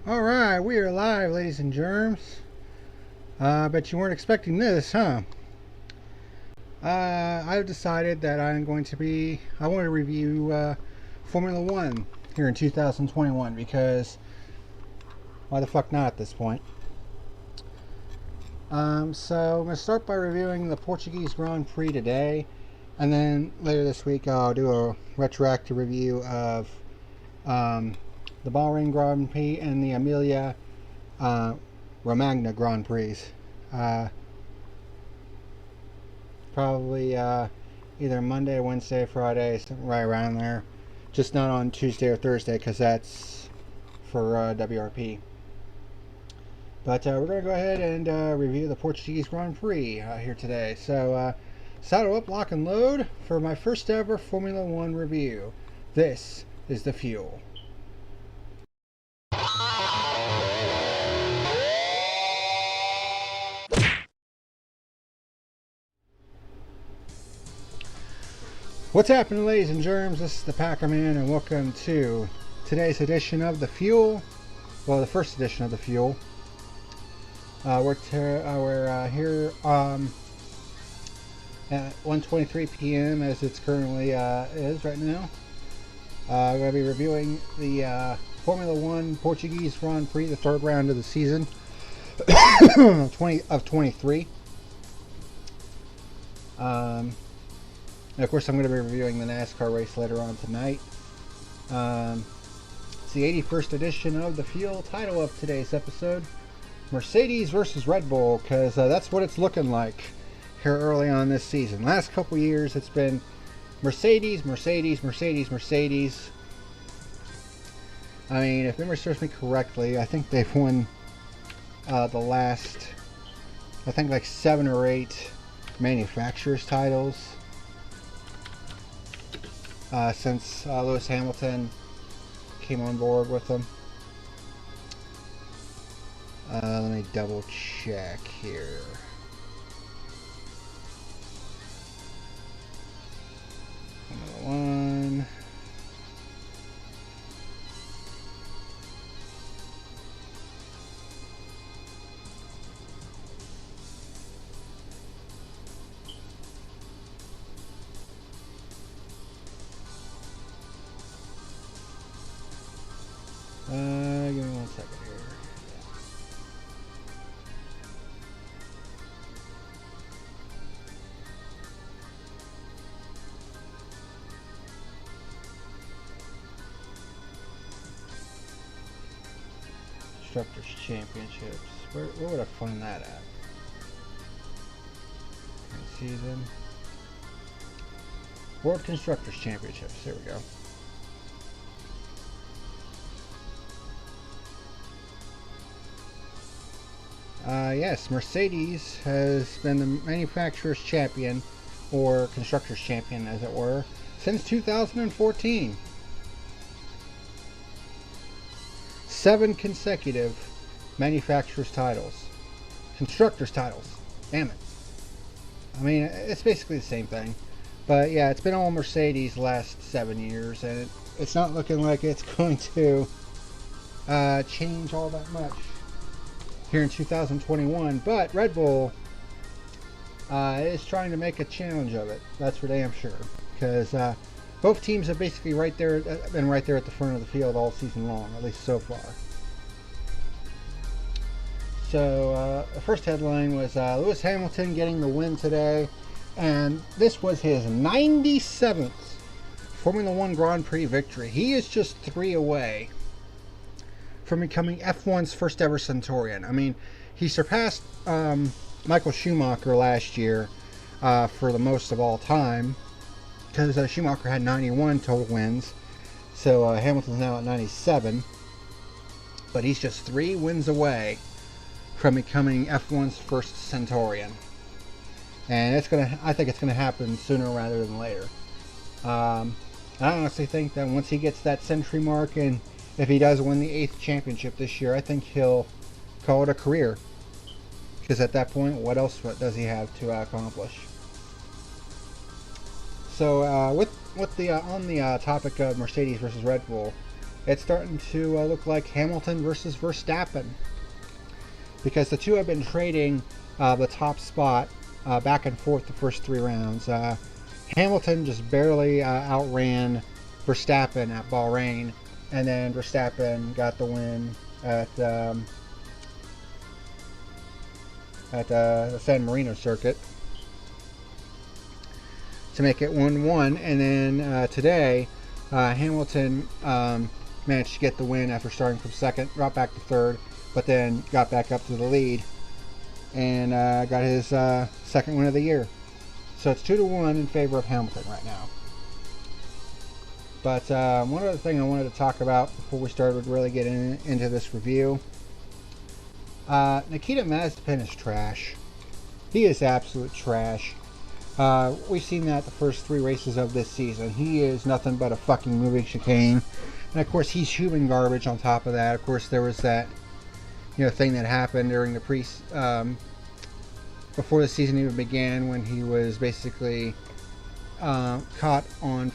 Alright, we are live, ladies and germs. Bet you weren't expecting this, huh? I've decided that I want to review Formula One here in 2021 because why the fuck not at this point? So I'm going to start by reviewing the Portuguese Grand Prix today, and then later this week I'll do a retroactive review of the Bahrain Grand Prix and the Emilia Romagna Grand Prix. Probably either Monday, Wednesday, Friday, right around there. Just not on Tuesday or Thursday because that's for WRP. But we're going to go ahead and review the Portuguese Grand Prix here today. So saddle up, lock and load for my first ever Formula One review. This is the fuel. What's happening, ladies and germs? This is the Packerman, and welcome to today's edition of the Fuel. Well, the first edition of the Fuel. We're here at 1:23 p.m. as it's currently is right now. We're going to be reviewing the Formula One Portuguese Grand Prix, the third round of the season, 23. And of course, I'm going to be reviewing the NASCAR race later on tonight. It's the 81st edition of the Fuel. Title of today's episode: Mercedes versus Red Bull, because that's what it's looking like here early on this season. Last couple years, it's been Mercedes, Mercedes, Mercedes, Mercedes. I mean, if memory serves me correctly, I think they've won the last, I think like 7 or 8 manufacturers' titles. Since Lewis Hamilton came on board with them. Let me double check here. One. Give me 1 second here. Constructors Championships. Where would I find that at? Season. World Constructors Championships. There we go. Yes, Mercedes has been the manufacturer's champion, or constructor's champion as it were, since 2014. 7 consecutive manufacturer's titles. Constructor's titles. Damn it. I mean, it's basically the same thing. But yeah, it's been all Mercedes the last 7 years, and it's not looking like it's going to change all that much here in 2021, but Red Bull is trying to make a challenge of it. That's for damn sure, because both teams have basically been right there at the front of the field all season long, at least so far. So the first headline was Lewis Hamilton getting the win today, and this was his 97th Formula One Grand Prix victory. He is just 3 away from becoming F1's first ever centurion. I mean, he surpassed Michael Schumacher last year for the most of all time, because Schumacher had 91 total wins, so Hamilton's now at 97, but he's just 3 wins away from becoming F1's first centurion, and I think it's gonna happen sooner rather than later. I honestly think that once he gets that century mark, and if he does win the 8th championship this year, I think he'll call it a career. Because at that point, what does he have to accomplish? So, on the topic of Mercedes versus Red Bull, it's starting to look like Hamilton versus Verstappen, because the two have been trading the top spot back and forth the first 3 rounds. Hamilton just barely outran Verstappen at Bahrain, and then Verstappen got the win at the San Marino circuit to make it 1-1. And then today, Hamilton managed to get the win after starting from second, dropped back to third, but then got back up to the lead and got his second win of the year. So it's 2-1 in favor of Hamilton right now. But one other thing I wanted to talk about before we started really getting into this review. Nikita Mazepin is trash. He is absolute trash. We've seen that the first 3 races of this season. He is nothing but a fucking moving chicane. And of course he's human garbage on top of that. Of course there was that thing that happened during the before the season even began, when he was basically caught on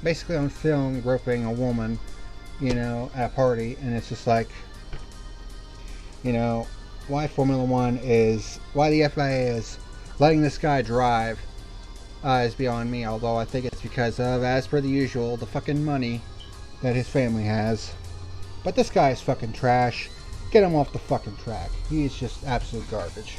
film groping a woman, at a party. And it's just like, why Formula One why the FIA is letting this guy drive is beyond me. Although I think it's because of, as per the usual, the fucking money that his family has. But this guy is fucking trash. Get him off the fucking track. He's just absolute garbage.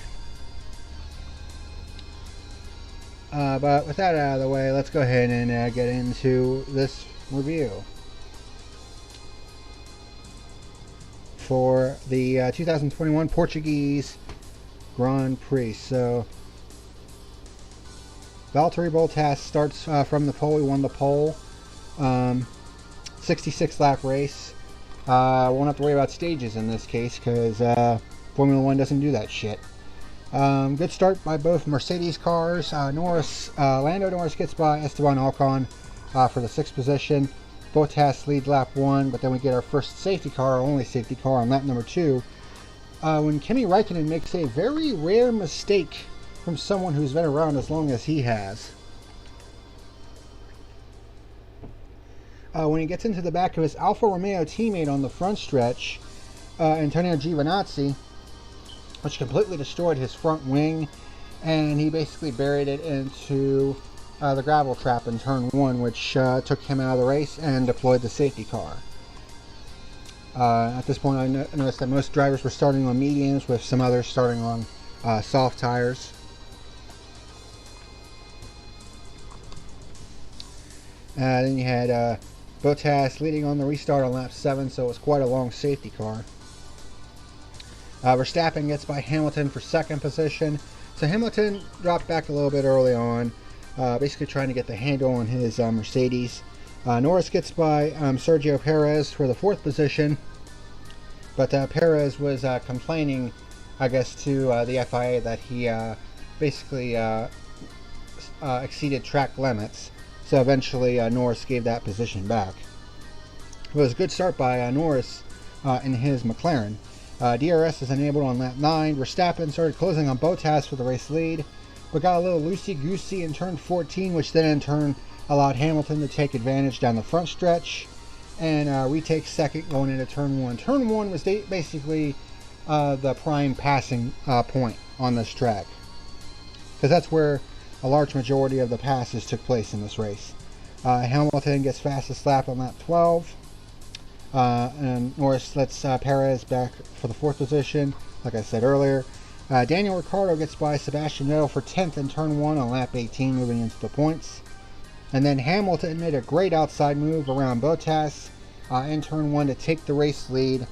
But with that out of the way, let's go ahead and get into this review for the 2021 Portuguese Grand Prix. So Valtteri Bottas starts from the pole. He won the pole. 66 lap race. Won't have to worry about stages in this case, because Formula One doesn't do that shit. Good start by both Mercedes cars. Lando Norris gets by Esteban Ocon for the 6th position. Bottas leads lap 1, but then we get our first safety car, our only safety car, on lap number 2. When Kimi Räikkönen makes a very rare mistake from someone who's been around as long as he has. When he gets into the back of his Alfa Romeo teammate on the front stretch, Antonio Giovinazzi, which completely destroyed his front wing, and he basically buried it into the gravel trap in turn 1, which took him out of the race and deployed the safety car. At this point, I noticed that most drivers were starting on mediums, with some others starting on soft tires. Then you had Bottas leading on the restart on lap 7, so it was quite a long safety car. Verstappen gets by Hamilton for 2nd position. So Hamilton dropped back a little bit early on, basically trying to get the handle on his Mercedes. Norris gets by Sergio Perez for the 4th position, but Perez was complaining, I guess, to the FIA that he basically exceeded track limits. So eventually Norris gave that position back. It was a good start by Norris in his McLaren. DRS is enabled on lap 9. Verstappen started closing on Bottas for the race lead, but got a little loosey-goosey in turn 14, which then in turn allowed Hamilton to take advantage down the front stretch and retake 2nd going into turn 1. Turn 1 was basically the prime passing point on this track, because that's where a large majority of the passes took place in this race. Hamilton gets fastest lap on lap 12. And Norris lets Perez back for the 4th position, like I said earlier. Daniel Ricciardo gets by Sebastian Vettel for 10th in turn 1 on lap 18, moving into the points. And then Hamilton made a great outside move around Bottas in turn 1 to take the race lead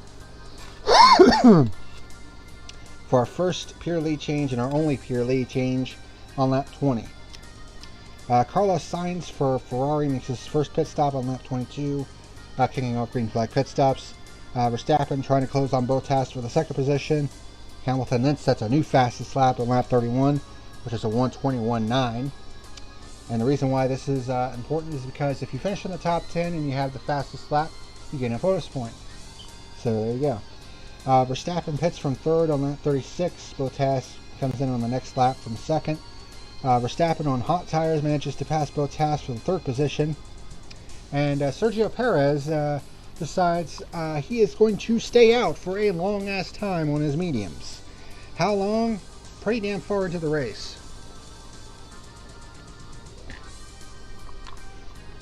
for our first pure lead change and our only pure lead change on lap 20. Carlos Sainz for Ferrari makes his first pit stop on lap 22, kicking off green flag pit stops. Verstappen trying to close on Bottas for the 2nd position. Hamilton then sets a new fastest lap on lap 31, which is a 1:21.9. And the reason why this is important is because if you finish in the top 10 and you have the fastest lap, you get a bonus point. So there you go. Verstappen pits from 3rd on lap 36. Bottas comes in on the next lap from 2nd. Verstappen on hot tires manages to pass Bottas for the 3rd position. And Sergio Perez decides he is going to stay out for a long ass time on his mediums. How long? Pretty damn far into the race.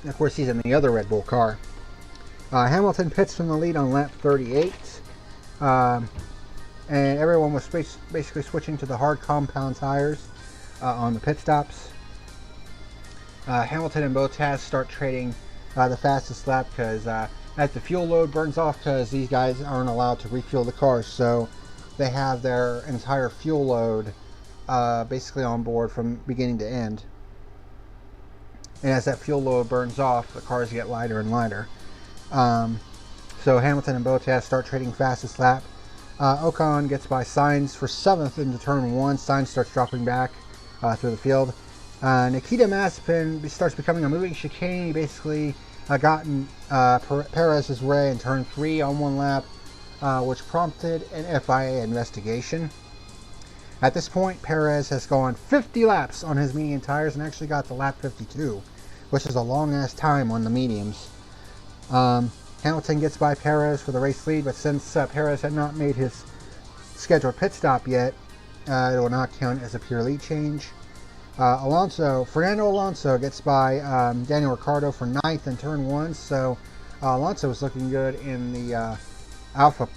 And of course, he's in the other Red Bull car. Hamilton pits from the lead on lap 38. And everyone was basically switching to the hard compound tires on the pit stops. Hamilton and Bottas start trading the fastest lap because as the fuel load burns off, because these guys aren't allowed to refuel the cars, so they have their entire fuel load basically on board from beginning to end. And as that fuel load burns off, the cars get lighter and lighter. So Hamilton and Bottas start trading fastest lap. Ocon gets by Sainz for 7th into turn 1. Sainz starts dropping back through the field. Nikita Mazepin starts becoming a moving chicane. He basically gotten Perez's way in turn 3 on one lap, which prompted an FIA investigation. At this point, Perez has gone 50 laps on his medium tires and actually got to lap 52, which is a long-ass time on the mediums. Hamilton gets by Perez for the race lead, but since Perez had not made his scheduled pit stop yet, it will not count as a pure lead change. Fernando Alonso gets by Daniel Ricciardo for 9th in turn 1, so Alonso was looking good in the Alpha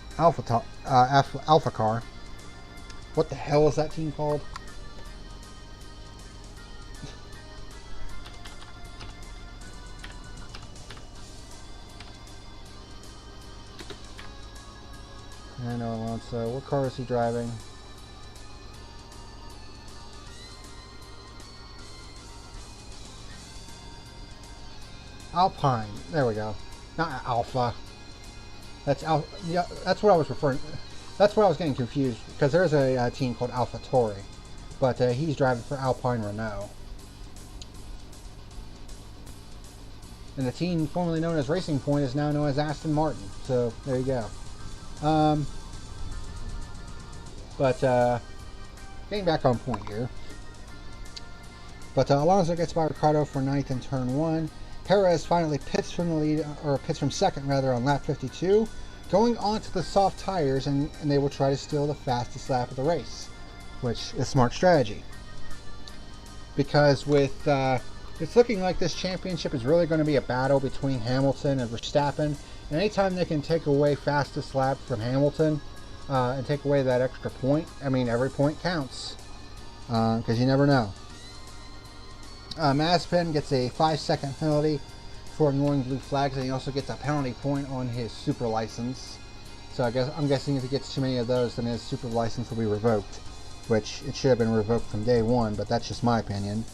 car. What the hell is that team called? Fernando Alonso, what car is he driving? Alpine. There we go. Not Alpha. That's yeah, that's what I was referring. That's what I was getting confused, because there's a team called AlphaTauri, but he's driving for Alpine Renault. And the team formerly known as Racing Point is now known as Aston Martin. So there you go. Getting back on point here. But Alonso gets by Ricciardo for 9th in turn 1. Perez finally pits from the lead, or pits from second rather, on lap 52, going onto the soft tires, and they will try to steal the fastest lap of the race, which is smart strategy. Because with it's looking like this championship is really going to be a battle between Hamilton and Verstappen, and anytime they can take away fastest lap from Hamilton and take away that extra point, I mean, every point counts, because you never know. Mazepin gets a 5-second penalty for ignoring blue flags, and he also gets a penalty point on his super license. So I'm guessing if he gets too many of those, then his super license will be revoked, which it should have been revoked from day one, but that's just my opinion.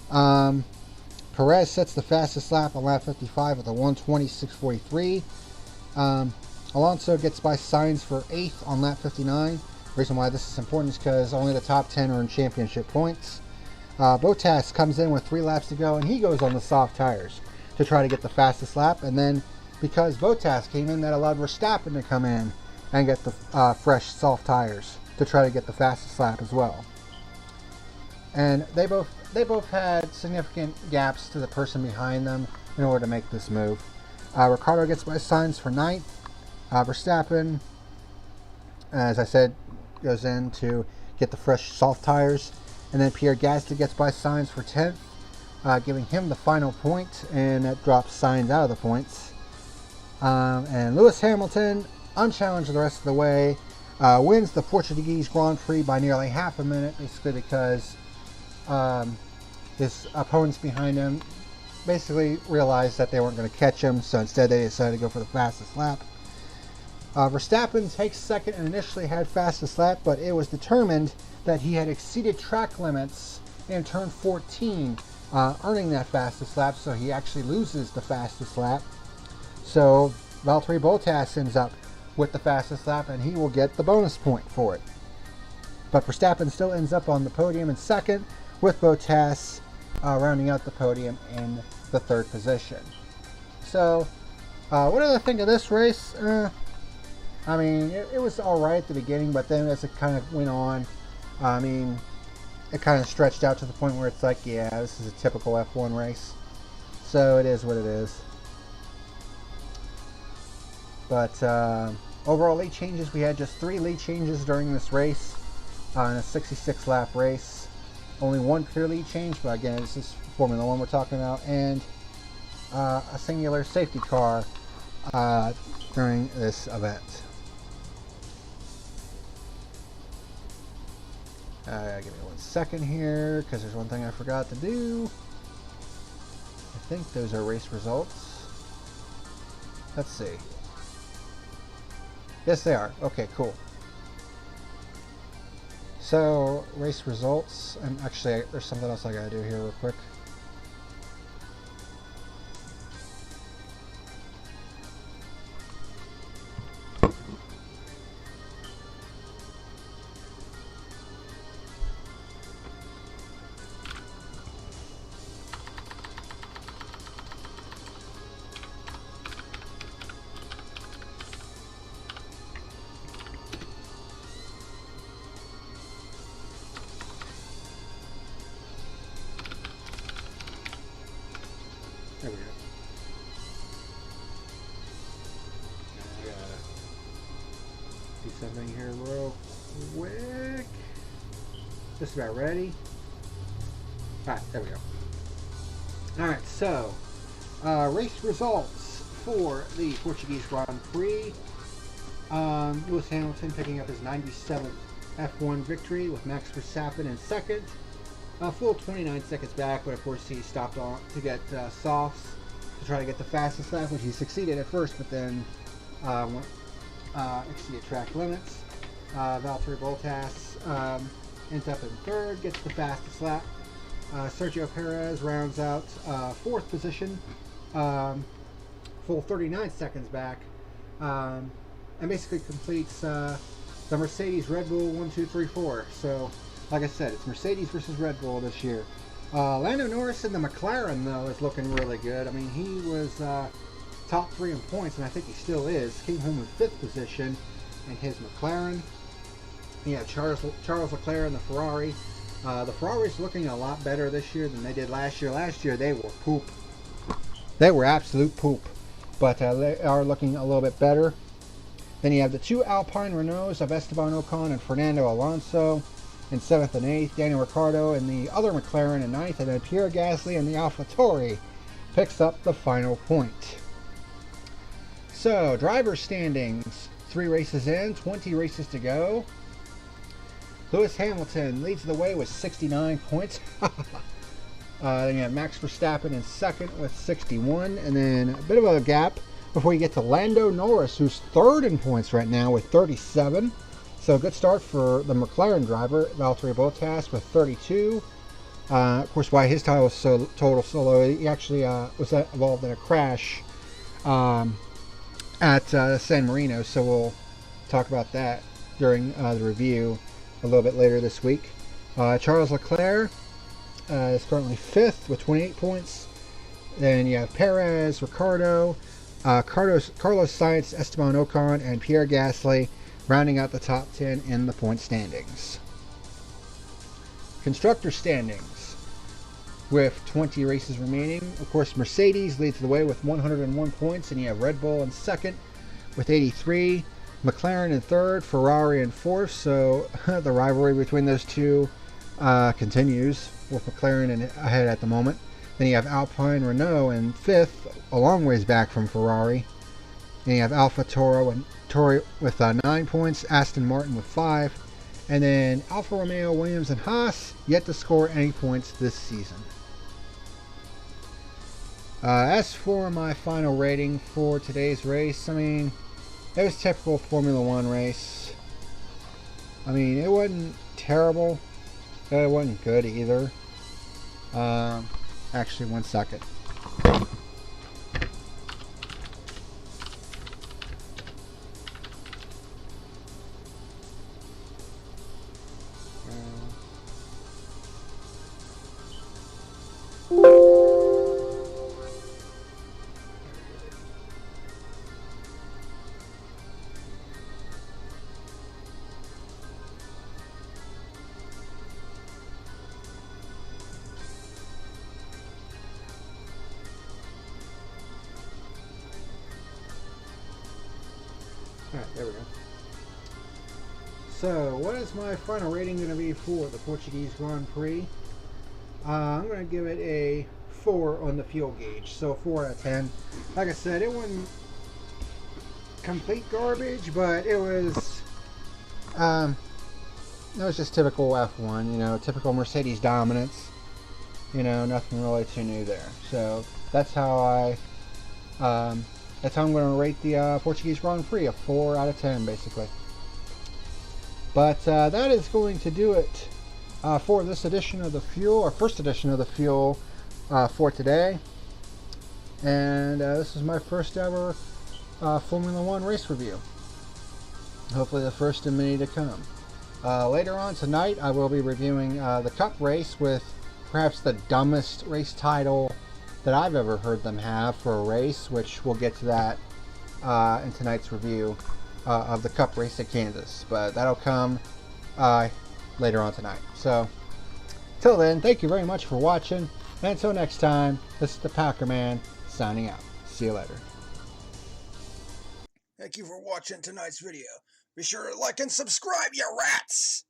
Perez sets the fastest lap on lap 55 with a 1:26.43. Alonso gets by Sainz for 8th on lap 59. The reason why this is important is because only the top 10 earn championship points. Bottas comes in with 3 laps to go, and he goes on the soft tires to try to get the fastest lap. And then, because Bottas came in, that allowed Verstappen to come in and get the fresh soft tires to try to get the fastest lap as well. And they both had significant gaps to the person behind them in order to make this move. Ricciardo gets by Sainz for 9th. Verstappen, as I said, goes in to get the fresh soft tires. And then Pierre Gasly gets by Sainz for 10th, giving him the final point, and that drops Sainz out of the points. And Lewis Hamilton, unchallenged the rest of the way, wins the Portuguese Grand Prix by nearly half a minute, basically because his opponents behind him basically realized that they weren't going to catch him, so instead they decided to go for the fastest lap. Verstappen takes second and initially had fastest lap, but it was determined that he had exceeded track limits in turn 14, earning that fastest lap, so he actually loses the fastest lap. So Valtteri Bottas ends up with the fastest lap, and he will get the bonus point for it. But Verstappen still ends up on the podium in second, with Bottas rounding out the podium in the 3rd position. So, what do I think of this race? I mean, it was alright at the beginning, but then as it kind of went on, I mean, it kind of stretched out to the point where it's like, yeah, this is a typical F1 race. So it is what it is. But overall lead changes, we had just 3 lead changes during this race in a 66 lap race. Only 1 pure lead change, but again, this is Formula 1 we're talking about, and a singular safety car during this event. Give me 1 second here, because there's one thing I forgot to do. I think those are race results. Let's see. Yes, they are. Okay, cool. So, race results, and actually, there's something else I gotta do here real quick. There we go. I gotta do something here real quick. Just about ready. Alright, there we go. Alright, so race results for the Portuguese Grand Prix. Lewis Hamilton picking up his 97th F1 victory with Max Verstappen in second. A full 29 seconds back, but of course he stopped on to get softs to try to get the fastest lap, which he succeeded at first, but then exceeded track limits. Valtteri Bottas ends up in third, gets the fastest lap. Sergio Perez rounds out fourth position, full 39 seconds back, and basically completes the Mercedes Red Bull 1, 2, 3, 4. So, like I said, it's Mercedes versus Red Bull this year. Lando Norris in the McLaren, though, is looking really good. I mean, he was top 3 in points, and I think he still is. Came home in 5th position in his McLaren. Yeah, Charles Leclerc in the Ferrari. The Ferrari's looking a lot better this year than they did last year. Last year, they were poop. They were absolute poop. But they are looking a little bit better. Then you have the 2 Alpine Renaults of Esteban Ocon and Fernando Alonso in 7th and 8th. Daniel Ricciardo in the other McLaren in 9th. And then Pierre Gasly in the AlphaTauri picks up the final point. So, driver standings. 3 races in, 20 races to go. Lewis Hamilton leads the way with 69 points. Then you have Max Verstappen in second with 61. And then a bit of a gap before you get to Lando Norris, who's third in points right now with 37. So a good start for the McLaren driver, Valtteri Bottas, with 32. Of course, why his title was so low, he actually was involved in a crash at San Marino. So we'll talk about that during the review a little bit later this week. Charles Leclerc is currently 5th with 28 points. Then you have Perez, Ricciardo, Carlos Sainz, Esteban Ocon, and Pierre Gasly rounding out the top 10 in the point standings. Constructor standings with 20 races remaining. Of course, Mercedes leads the way with 101 points, and you have Red Bull in second with 83. McLaren in third, Ferrari in fourth, so the rivalry between those two continues with McLaren ahead at the moment. Then you have Alpine Renault in fifth, a long ways back from Ferrari. Then you have AlphaTauri with 9 points, Aston Martin with 5, and then Alfa Romeo, Williams, and Haas yet to score any points this season. As for my final rating for today's race, I mean, it was a typical Formula 1 race. I mean, it wasn't terrible, but it wasn't good either. Actually, 1 second. Alright, there we go. So, what is my final rating going to be for the Portuguese Grand Prix? I'm going to give it a 4 on the fuel gauge. So, 4 out of 10. Like I said, it wasn't complete garbage, but it was just typical F1, you know, typical Mercedes dominance. You know, nothing really too new there. So, that's how I'm going to rate the Portuguese Grand Prix, a 4 out of 10, basically. But that is going to do it for this edition of the Fuel, or first edition of the Fuel for today. And this is my first ever Formula One race review. Hopefully the first of many to come. Later on tonight, I will be reviewing the Cup race with perhaps the dumbest race title that I've ever heard them have for a race, which we'll get to that in tonight's review of the Cup race at Kansas. But that'll come later on tonight. So, till then, thank you very much for watching. And until next time, this is the Packerman signing out. See you later. Thank you for watching tonight's video. Be sure to like and subscribe, you rats!